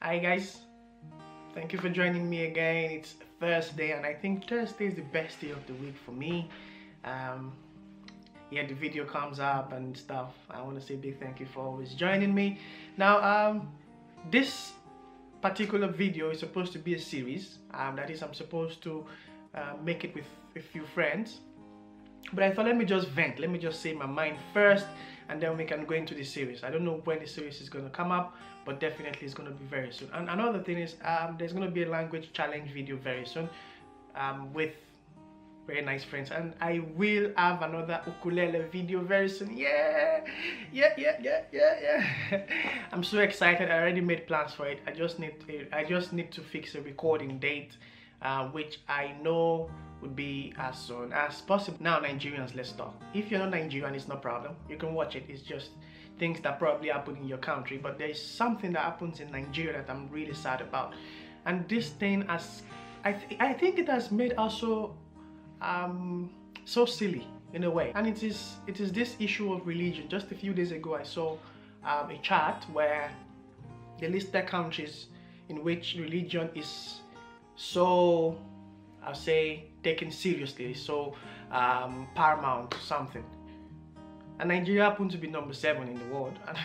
Hi guys, thank you for joining me again. It's Thursday and I think Thursday is the best day of the week for me. Yeah, the video comes up and stuff. I want to say a big thank you for always joining me. Now this particular video is supposed to be a series. That is, I'm supposed to make it with a few friends. But I thought, let me just vent, let me just say my mind first, and then we can go into the series. I don't know when the series is going to come up, but definitely it's going to be very soon. And another thing is, there's going to be a language challenge video very soon with very nice friends, and I will have another ukulele video very soon. Yeah. I'm so excited. I already made plans for it. I just need to fix a recording date, which I know would be as soon as possible. Now, Nigerians, let's talk. If you're not Nigerian, it's no problem. You can watch it. It's just things that probably happen in your country, but there's something that happens in Nigeria that I'm really sad about. And this thing has, I think it has made us so silly in a way. And it is this issue of religion. Just a few days ago, I saw a chart where they listed countries in which religion is so, I'll say, taken seriously, so paramount or something. And Nigeria happened to be number 7 in the world. And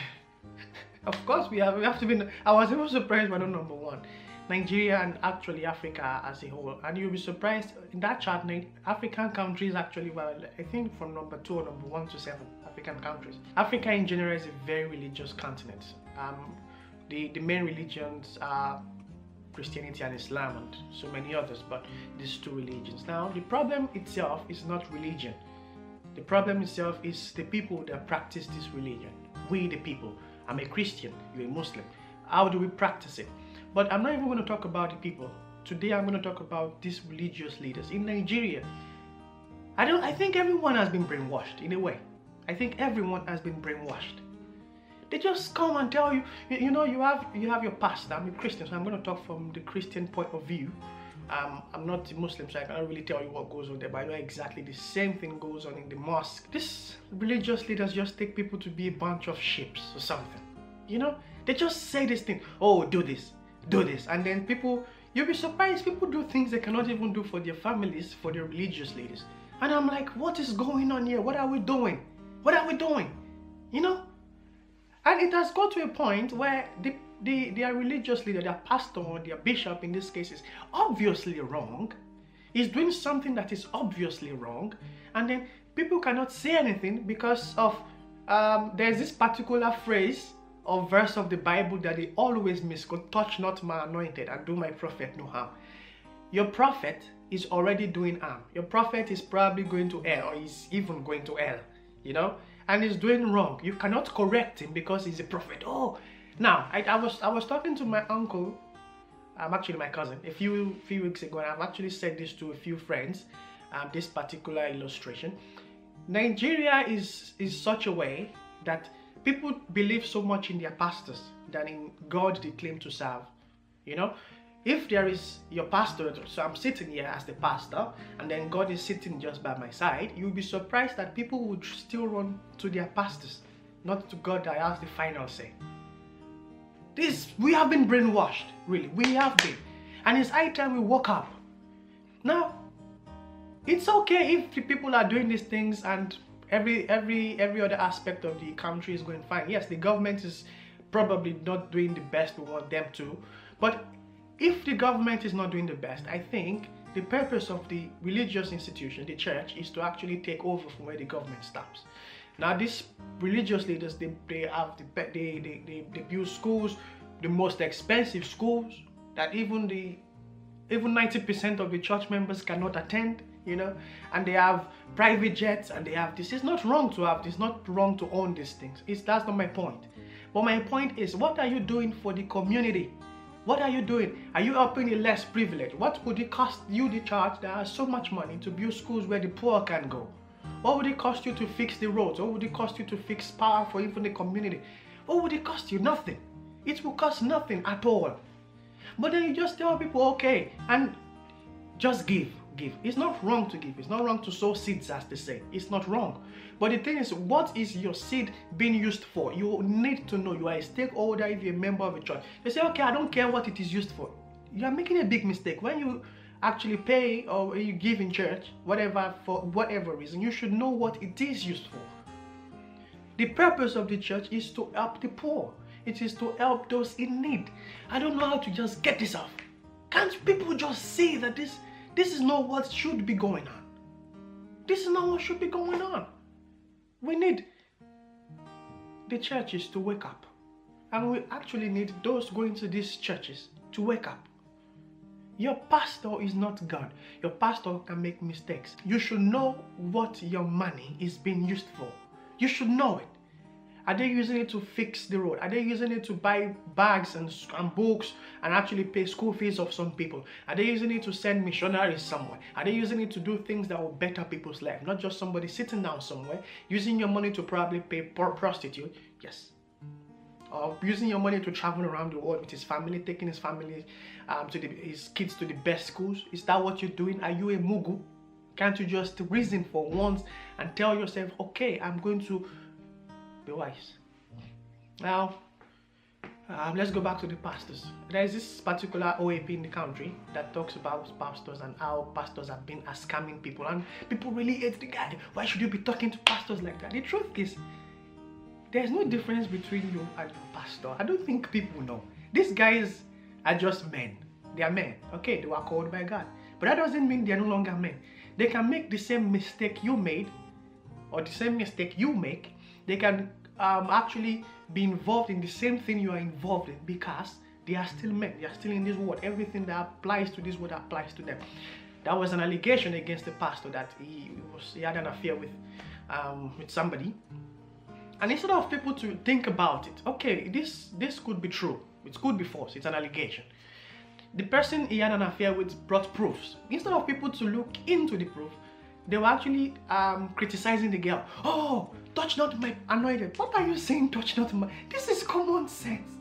of course, we have to be. I was even surprised we're not number 1. Nigeria and actually Africa as a whole. And you'll be surprised in that chart, African countries actually were, I think, from number 2 or number 1 to 7 African countries. Africa in general is a very religious continent. The main religions are Christianity and Islam and so many others, but these 2 religions. Now, the problem itself is not religion. The problem itself is the people that practice this religion. We the people. I'm a Christian, you're a Muslim. How do we practice it? But I'm not even going to talk about the people. Today I'm going to talk about these religious leaders in Nigeria. I think everyone has been brainwashed in a way. I think everyone has been brainwashed. They just come and tell you, you have your pastor. I'm a Christian, so I'm going to talk from the Christian point of view. I'm not a Muslim, so I cannot really tell you what goes on there, but I know exactly the same thing goes on in the mosque. These religious leaders just take people to be a bunch of sheep or something. They just say this thing, oh, do this, and then people, you'll be surprised, people do things they cannot even do for their families, for their religious leaders. And I'm like, what is going on here? What are we doing? And it has got to a point where their religious leader, their pastor or their bishop in this case, is obviously wrong. He's doing something that is obviously wrong, and then people cannot say anything because of there's this particular phrase or verse of the Bible that they always misquote: touch not my anointed and do my prophet no harm. Your prophet is already doing harm. Your prophet is probably going to hell, or he's even going to hell, and he's doing wrong. You cannot correct him because he's a prophet. Oh, now I was talking to my uncle, actually my cousin, a few weeks ago, and I've actually said this to a few friends. This particular illustration, Nigeria is such a way that people believe so much in their pastors than in God they claim to serve. If there is your pastor, so I'm sitting here as the pastor, and then God is sitting just by my side, you'll be surprised that people would still run to their pastors, not to God that has the final say. We have been brainwashed, really, we have been. And it's high time we woke up. Now, it's okay if the people are doing these things and every other aspect of the country is going fine. Yes, the government is probably not doing the best we want them to, but if the government is not doing the best, I think the purpose of the religious institution, the church, is to actually take over from where the government stops. Now, these religious leaders, they build schools, the most expensive schools that even 90% of the church members cannot attend, and they have private jets, and they have this. It's not wrong to have this, not wrong to own these things. That's not my point. But my point is, what are you doing for the community? What are you doing? Are you helping the less privileged? What would it cost you, the church, that has so much money, to build schools where the poor can go? What would it cost you to fix the roads? What would it cost you to fix power for even the community? What would it cost you? Nothing. It will cost nothing at all. But then you just tell people, okay, and just give. give. It's not wrong to give. It's not wrong to sow seeds, as they say. It's not wrong. But the thing is, what is your seed being used for? You need to know. You are a stakeholder if you're a member of a church. You say, okay, I don't care what it is used for. You are making a big mistake. When you actually pay or you give in church, whatever, for whatever reason, you should know what it is used for. The purpose of the church is to help the poor. It is to help those in need. I don't know how to just get this off. Can't people just see that this is not what should be going on? This is not what should be going on. We need the churches to wake up. And we actually need those going to these churches to wake up. Your pastor is not God. Your pastor can make mistakes. You should know what your money is being used for. You should know it. Are they using it to fix the road? Are they using it to buy bags and books and actually pay school fees of some people? Are they using it to send missionaries somewhere? Are they using it to do things that will better people's life? Not just somebody sitting down somewhere, using your money to probably pay for a prostitute. Yes. Or using your money to travel around the world with his family, taking his family, his kids to the best schools. Is that what you're doing? Are you a mugu? Can't you just reason for once and tell yourself, okay, I'm going to be wise? Now, let's go back to the pastors. There is this particular OAP in the country that talks about pastors and how pastors have been scamming people, and people really hate the guy. Why should you be talking to pastors like that? The truth is, there's no difference between you and your pastor. I don't think people know. These guys are just men. They are men. Okay, they were called by God. But that doesn't mean they are no longer men. They can make the same mistake you made, or the same mistake you make. They can actually be involved in the same thing you are involved in, because they are still men. They are still in this world. Everything that applies to this world applies to them. That was an allegation against the pastor that he had an affair with somebody. And instead of people to think about it, okay, this could be true, it could be false, it's an allegation. The person he had an affair with brought proofs. Instead of people to look into the proof, they were actually criticizing the girl. Oh, touch not my anointed. What are you saying, touch not my? This is common sense.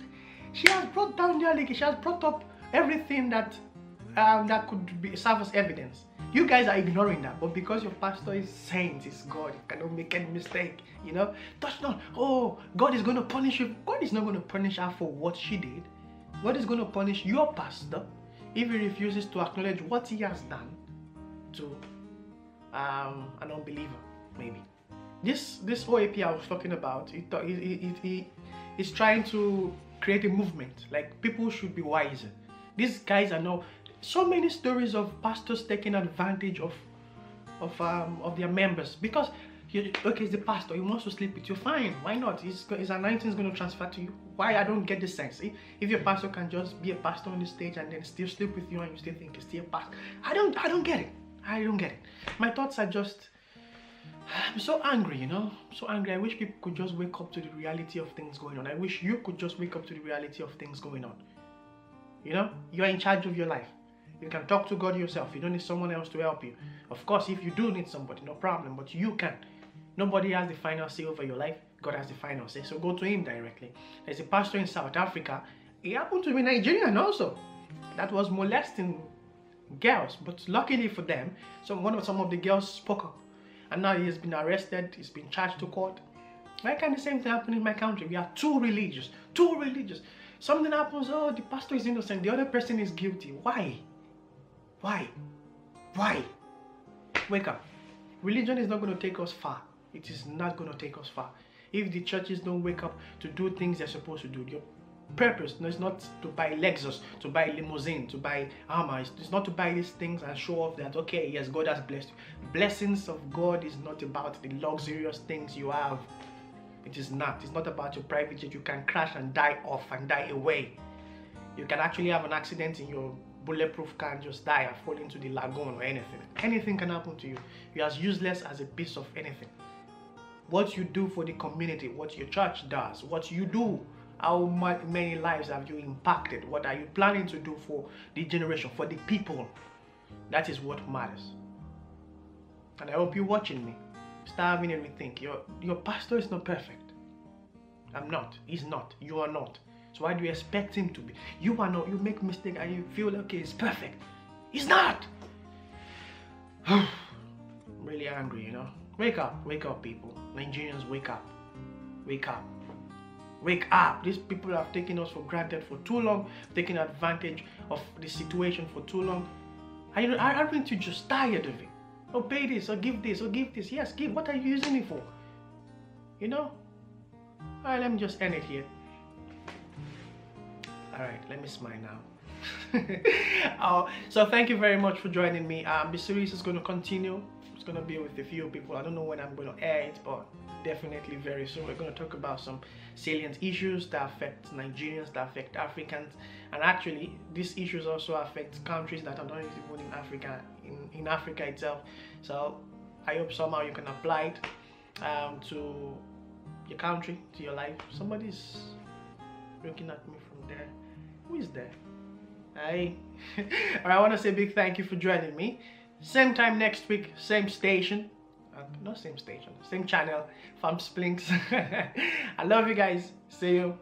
She has brought down the allegation. She has brought up everything that could serve as evidence. You guys are ignoring that, but because your pastor is saint, is God, you cannot make any mistake, you know. Touch not. Oh, God is going to punish you. God is not going to punish her for what she did. God is going to punish your pastor if he refuses to acknowledge what he has done to an unbeliever, maybe. This OAP I was talking about, it's trying to create a movement. Like, people should be wiser. These guys are now so many stories of pastors taking advantage of their members, because okay, it's the pastor, he wants to sleep with you, fine, why not? His anointing is going to transfer to you. Why? I don't get the sense. If your pastor can just be a pastor on the stage and then still sleep with you and you still think he's still a pastor, I don't get it. I don't get it. My thoughts are just, I'm so angry, you know, so angry. I wish people could just wake up to the reality of things going on. I wish you could just wake up to the reality of things going on. You know, you are in charge of your life. You can talk to God yourself. You don't need someone else to help you. Of course, if you do need somebody, no problem, but you can. Nobody has the final say over your life. God has the final say, so go to him directly. There's a pastor in South Africa. He happened to be Nigerian also. That was molesting girls, but luckily for them, some of the girls spoke up. And now he has been arrested, he's been charged to court. Why can't the same thing happen in my country? We are too religious. Something happens, oh, the pastor is innocent, the other person is guilty. Why? Wake up. Religion is not going to take us far. It is not going to take us far. If the churches don't wake up to do things they're supposed to do, your purpose is not to buy Lexus, to buy limousine, to buy armor. It's not to buy these things and show off that, okay, yes, God has blessed you. Blessings of God is not about the luxurious things you have. It is not. It's not about your private jet. You can crash and die off and die away. You can actually have an accident in your bulletproof car and just die and fall into the lagoon or anything. Anything can happen to you. You're as useless as a piece of anything. What you do for the community, what your church does, what you do, how many lives have you impacted? What are you planning to do for the generation, for the people? That is what matters. And I hope you're watching me. Start having a rethink. Your pastor is not perfect. I'm not. He's not. You are not. So why do you expect him to be? You are not. You make mistake and you feel okay, it's perfect. He's not. I'm really angry, you know. Wake up, people. Nigerians, wake up. Wake up. Wake up. These people have taken us for granted for too long, taking advantage of the situation for too long. Aren't you just tired of it? Oh, pay this, or give this, or give this. Yes, give. What are you using it for? You know? Alright, let me just end it here. Alright, let me smile now. So thank you very much for joining me. The series is going to continue. It's going to be with a few people. I don't know when I'm going to air it, but definitely very soon. We're going to talk about some salient issues that affect Nigerians, that affect Africans, and actually these issues also affect countries that are not even in Africa, in Africa itself. So I hope somehow you can apply it to your country, to your life. Somebody's looking at me from there. Who is there? Hi. I want to say a big thank you for joining me. Same time next week, same station. Not same station, same channel, Farm Splinks. I love you guys. See you.